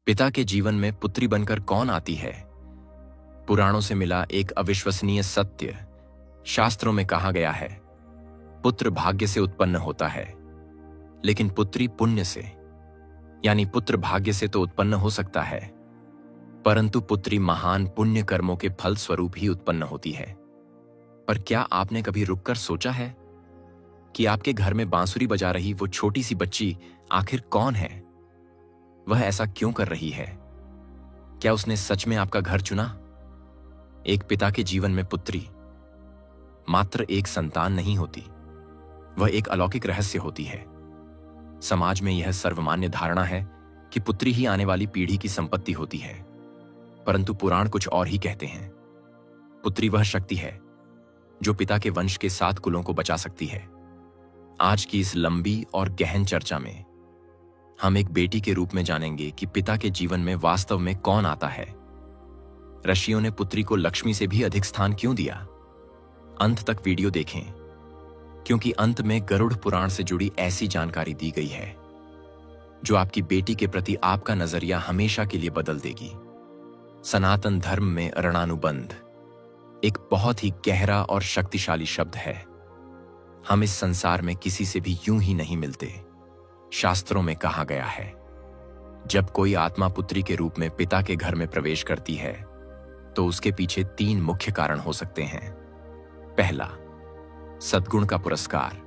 पिता के जीवन में पुत्री बनकर कौन आती है? पुराणों से मिला एक अविश्वसनीय सत्य। शास्त्रों में कहा गया है, पुत्र भाग्य से उत्पन्न होता है, लेकिन पुत्री पुण्य से। यानी पुत्र भाग्य से तो उत्पन्न हो सकता है, परंतु पुत्री महान पुण्य कर्मों के फल स्वरूप ही उत्पन्न होती है। पर क्या आपने कभी रुककर सोचा है कि आपके घर में बांसुरी बजा रही वो छोटी सी बच्ची आखिर कौन है? वह ऐसा क्यों कर रही है? क्या उसने सच में आपका घर चुना? एक पिता के जीवन में पुत्री मात्र एक संतान नहीं होती, वह एक अलौकिक रहस्य होती है। समाज में यह सर्वमान्य धारणा है कि पुत्री ही आने वाली पीढ़ी की संपत्ति होती है, परंतु पुराण कुछ और ही कहते हैं। पुत्री वह शक्ति है जो पिता के वंश के 7 कुलों को बचा सकती है। आज की इस लंबी और गहन चर्चा में हम एक बेटी के रूप में जानेंगे कि पिता के जीवन में वास्तव में कौन आता है। ऋषियों ने पुत्री को लक्ष्मी से भी अधिक स्थान क्यों दिया? अंत तक वीडियो देखें, क्योंकि अंत में गरुड़ पुराण से जुड़ी ऐसी जानकारी दी गई है जो आपकी बेटी के प्रति आपका नजरिया हमेशा के लिए बदल देगी। सनातन धर्म में ऋणानुबंध एक बहुत ही गहरा और शक्तिशाली शब्द है। हम इस संसार में किसी से भी यूं ही नहीं मिलते। शास्त्रों में कहा गया है, जब कोई आत्मा पुत्री के रूप में पिता के घर में प्रवेश करती है तो उसके पीछे 3 मुख्य कारण हो सकते हैं। पहला, सद्गुण का पुरस्कार।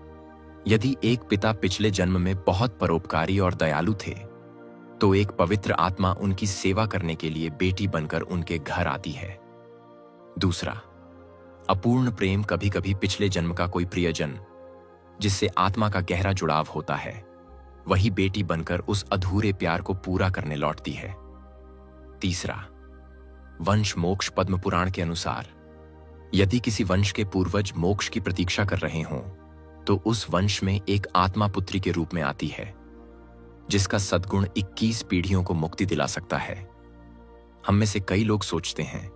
यदि एक पिता पिछले जन्म में बहुत परोपकारी और दयालु थे तो एक पवित्र आत्मा उनकी सेवा करने के लिए बेटी बनकर उनके घर आती है। दूसरा, अपूर्ण प्रेम। कभी कभी पिछले जन्म का कोई प्रियजन जिससे आत्मा का गहरा जुड़ाव होता है, वही बेटी बनकर उस अधूरे प्यार को पूरा करने लौटती है। तीसरा, वंश मोक्ष। पद्म पुराण के अनुसार यदि किसी वंश के पूर्वज मोक्ष की प्रतीक्षा कर रहे हों तो उस वंश में एक आत्मा पुत्री के रूप में आती है जिसका सद्गुण 21 पीढ़ियों को मुक्ति दिला सकता है। हम में से कई लोग सोचते हैं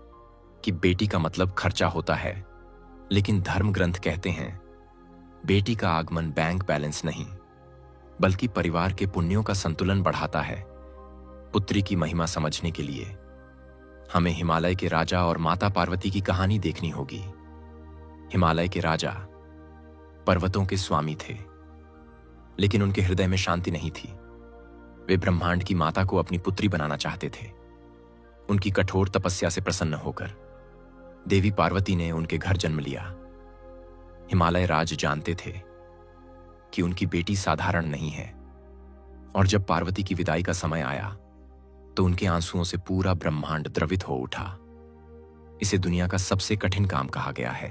कि बेटी का मतलब खर्चा होता है, लेकिन धर्म ग्रंथ कहते हैं बेटी का आगमन बैंक बैलेंस नहीं बल्कि परिवार के पुण्यों का संतुलन बढ़ाता है। पुत्री की महिमा समझने के लिए हमें हिमालय के राजा और माता पार्वती की कहानी देखनी होगी। हिमालय के राजा पर्वतों के स्वामी थे, लेकिन उनके हृदय में शांति नहीं थी। वे ब्रह्मांड की माता को अपनी पुत्री बनाना चाहते थे। उनकी कठोर तपस्या से प्रसन्न होकर देवी पार्वती ने उनके घर जन्म लिया। हिमालय राज जानते थे कि उनकी बेटी साधारण नहीं है, और जब पार्वती की विदाई का समय आया तो उनके आंसुओं से पूरा ब्रह्मांड द्रवित हो उठा। इसे दुनिया का सबसे कठिन काम कहा गया है,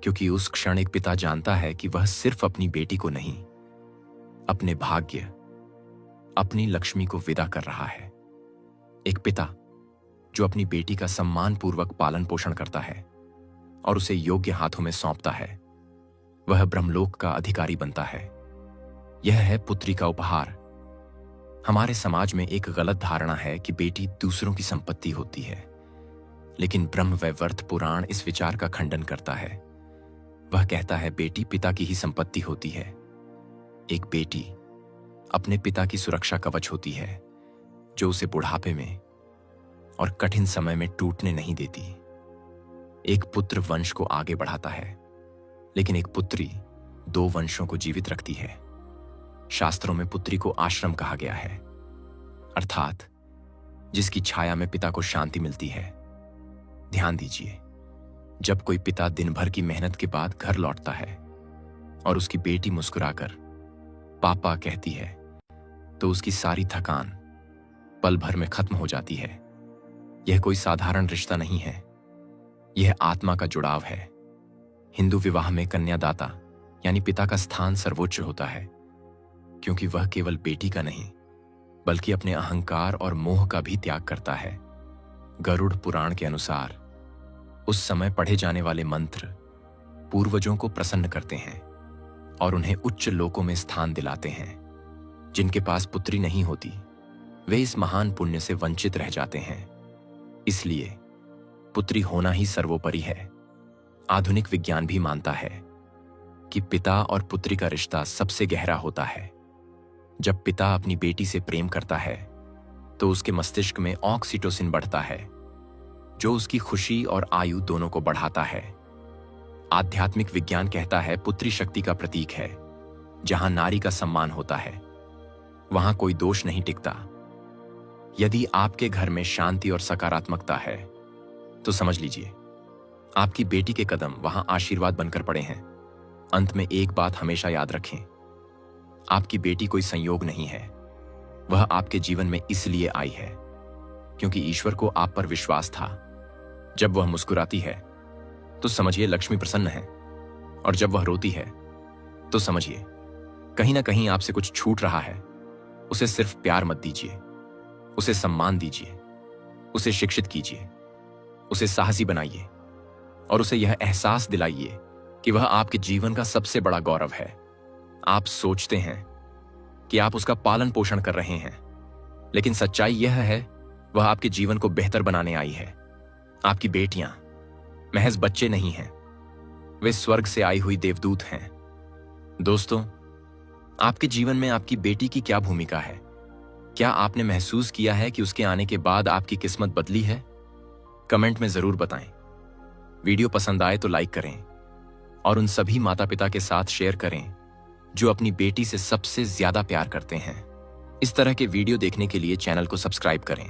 क्योंकि उस क्षण एक पिता जानता है कि वह सिर्फ अपनी बेटी को नहीं, अपने भाग्य, अपनी लक्ष्मी को विदा कर रहा है। एक पिता जो अपनी बेटी का सम्मानपूर्वक पालन पोषण करता है और उसे योग्य हाथों में सौंपता है, वह ब्रह्मलोक का अधिकारी बनता है। यह है पुत्री का उपहार। हमारे समाज में एक गलत धारणा है कि बेटी दूसरों की संपत्ति होती है, लेकिन ब्रह्म वैवर्त पुराण इस विचार का खंडन करता है। वह कहता है बेटी पिता की ही संपत्ति होती है। एक बेटी अपने पिता की सुरक्षा कवच होती है, जो उसे बुढ़ापे में और कठिन समय में टूटने नहीं देती। एक पुत्र वंश को आगे बढ़ाता है, लेकिन एक पुत्री 2 वंशों को जीवित रखती है। शास्त्रों में पुत्री को आश्रम कहा गया है, अर्थात जिसकी छाया में पिता को शांति मिलती है। ध्यान दीजिए, जब कोई पिता दिन भर की मेहनत के बाद घर लौटता है और उसकी बेटी मुस्कुराकर पापा कहती है तो उसकी सारी थकान पल भर में खत्म हो जाती है। यह कोई साधारण रिश्ता नहीं है, यह आत्मा का जुड़ाव है। हिंदू विवाह में कन्यादाता यानी पिता का स्थान सर्वोच्च होता है, क्योंकि वह केवल बेटी का नहीं बल्कि अपने अहंकार और मोह का भी त्याग करता है। गरुड़ पुराण के अनुसार उस समय पढ़े जाने वाले मंत्र पूर्वजों को प्रसन्न करते हैं और उन्हें उच्च लोकों में स्थान दिलाते हैं। जिनके पास पुत्री नहीं होती वे इस महान पुण्य से वंचित रह जाते हैं। इसलिए पुत्री होना ही सर्वोपरि है। आधुनिक विज्ञान भी मानता है कि पिता और पुत्री का रिश्ता सबसे गहरा होता है। जब पिता अपनी बेटी से प्रेम करता है तो उसके मस्तिष्क में ऑक्सीटोसिन बढ़ता है, जो उसकी खुशी और आयु दोनों को बढ़ाता है। आध्यात्मिक विज्ञान कहता है पुत्री शक्ति का प्रतीक है। जहां नारी का सम्मान होता है, वहां कोई दोष नहीं टिकता। यदि आपके घर में शांति और सकारात्मकता है, तो समझ लीजिए आपकी बेटी के कदम वहां आशीर्वाद बनकर पड़े हैं। अंत में एक बात हमेशा याद रखें, आपकी बेटी कोई संयोग नहीं है। वह आपके जीवन में इसलिए आई है क्योंकि ईश्वर को आप पर विश्वास था। जब वह मुस्कुराती है तो समझिए लक्ष्मी प्रसन्न है, और जब वह रोती है तो समझिए कहीं ना कहीं आपसे कुछ छूट रहा है। उसे सिर्फ प्यार मत दीजिए, उसे सम्मान दीजिए, उसे शिक्षित कीजिए, उसे साहसी बनाइए और उसे यह एहसास दिलाइए कि वह आपके जीवन का सबसे बड़ा गौरव है। आप सोचते हैं कि आप उसका पालन पोषण कर रहे हैं, लेकिन सच्चाई यह है वह आपके जीवन को बेहतर बनाने आई है। आपकी बेटियां महज बच्चे नहीं हैं, वे स्वर्ग से आई हुई देवदूत हैं। दोस्तों, आपके जीवन में आपकी बेटी की क्या भूमिका है? क्या आपने महसूस किया है कि उसके आने के बाद आपकी किस्मत बदली है? कमेंट में जरूर बताएं। वीडियो पसंद आए तो लाइक करें और उन सभी माता पिता के साथ शेयर करें जो अपनी बेटी से सबसे ज्यादा प्यार करते हैं। इस तरह के वीडियो देखने के लिए चैनल को सब्सक्राइब करें।